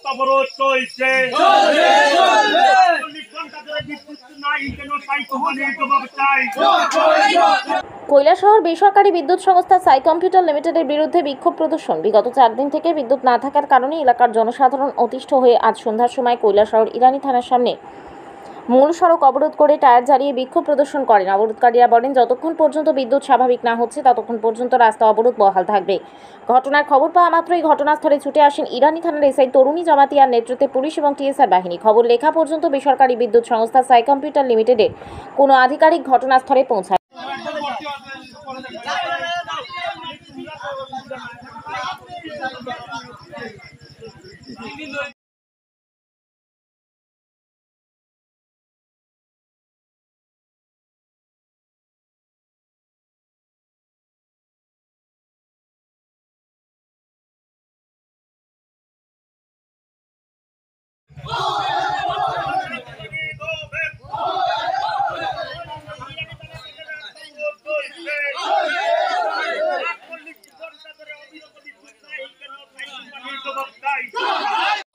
রাস্তা অবরোধ চলছে। কৈলাসহর বেসরকারি বিদ্যুৎ সংস্থা সাই কম্পিউটার লিমিটেডের বিরুদ্ধে বিক্ষোভ প্রদর্শন। বিগত 4 দিন থেকে বিদ্যুৎ না থাকার কারণে এলাকার জনসাধারণ অতিষ্ঠ হয়ে আজ সন্ধ্যার সময় কৈলাসহর ইরানি থানার সামনে মূল সড়ক অবরোধ করে টায়ার জ্বালিয়ে বিক্ষোভ প্রদর্শন করেন। অবরোধকারীরা বলেন, যতক্ষণ পর্যন্ত বিদ্যুৎ স্বাভাবিক না হচ্ছে ততক্ষণ পর্যন্ত রাস্তা অবরোধ বহাল থাকবে। ঘটনার খবর পাওয়া মাত্রই ঘটনাস্থলে ছুটে আসেন ইরানি থানার এসআই তরুণী জামাতিয়ার নেতৃত্বে পুলিশ এবং টিএসআর বাহিনী। খবর লেখা পর্যন্ত বেসরকারি বিদ্যুৎ সংস্থা সাই কম্পিউটার লিমিটেডের কোনো আধিকারিক ঘটনাস্থলে পৌঁছায়।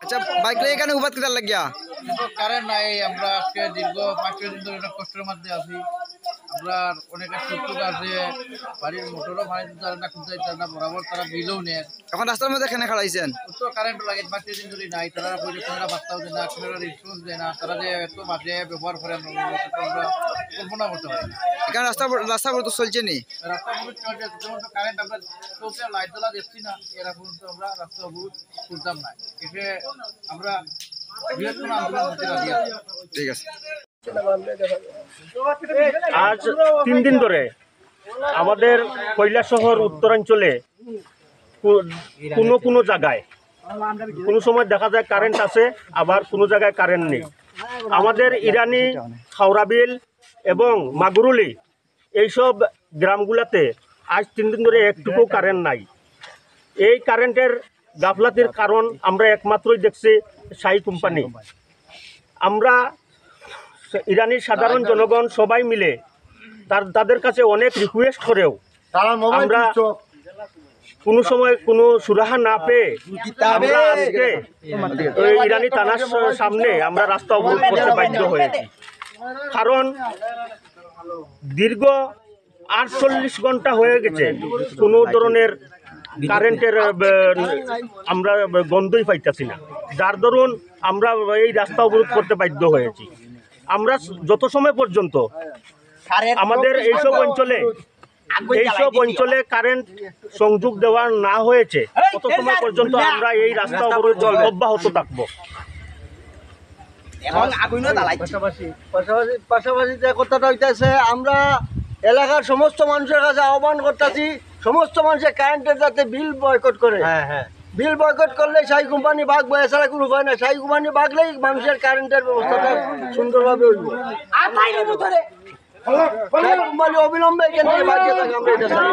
আচ্ছা, বাইক নিয়ে এখানে উপাত কিদার লাগিয়া কারেন্ট নাই। আমরা আজকে দীর্ঘ 5 দিন ধরে অনেক কষ্টের মধ্যে আছি। আমরা অনেক সুযোগ আছে, বাড়ির মোটরও পানি দিতে না, খুঁজতে না, বরাবর তারা বিলও নেয়। এখন রাস্তার মধ্যে কেন খাড়াইছেন? তো কারেন্ট লাগে 5 দিন ধরে নাই। তারা কোনো বার্তাও দেয় না, কোনো রেসপন্স দেয় না। তারা যে এত বাজে ব্যবহার করে আমরা কল্পনা করতে পারি না। এখানে রাস্তা তো চলছে নি, রাস্তা অবরোধ চলছে। যখন কারেন্ট আমরা চলছে, লাইট জ্বালা দেখছি না, এরা পর্যন্ত আমরা রাস্তা অবরোধ করতাম না। এতে আমরা বৃহত্তম আন্দোলন করতে রাজি আছি। ঠিক আছে। আজ 3 দিন ধরে আমাদের কৈলাসহর উত্তরাঞ্চলে কোনো জায়গায় কোনো সময় দেখা যায় কারেন্ট আছে, আবার কোনো জায়গায় কারেন্ট নেই। আমাদের ইরানি, খাওরাবিল এবং মাগুরুলি এইসব গ্রামগুলোতে আজ 3 দিন ধরে একটুকু কারেন্ট নাই। এই কারেন্টের গাফলাতির কারণ আমরা একমাত্রই দেখছি সাই কোম্পানি। আমরা ইরানির সাধারণ জনগণ সবাই মিলে তাদের কাছে অনেক রিকোয়েস্ট করেও আমরা কোনো সময় কোনো সুরাহা না পেয়ে আমরা আজকে ইরানি থানার সামনে আমরা রাস্তা অবরোধ করতে বাধ্য হয়েছি। কারণ দীর্ঘ 48 ঘন্টা হয়ে গেছে কোনো ধরনের কারেন্টের আমরা গন্ধই পাইতেছি না, যার দরুন আমরা এই রাস্তা অবরোধ করতে বাধ্য হয়েছি। আমরা যত সময় পর্যন্ত আমাদের এইসব অঞ্চলে কারেন্ট সংযোগ দেওয়া না হয়েছে তত সময় পর্যন্ত আমরা এই রাস্তা অবরোধ অব্যাহত থাকবো। পাশাপাশি যে কথাটা হইতেছে, আমরা এলাকার সমস্ত মানুষের কাছে আহ্বান করতেছি, সমস্ত মানুষের কারেন্টের যাতে বিল বয়কট করে। বিল বয়কট করলে সাই কোম্পানি ভাগবে, এছাড়া কোনো উপায় না। সাই কোম্পানি ভাগলেই মানুষের কারেন্টের ব্যবস্থাটা সুন্দরভাবে হইব। সাই কোম্পানি অবিলম্বে এখান থেকে ভাগিয়ে থাকে, আমরা এটা চাই।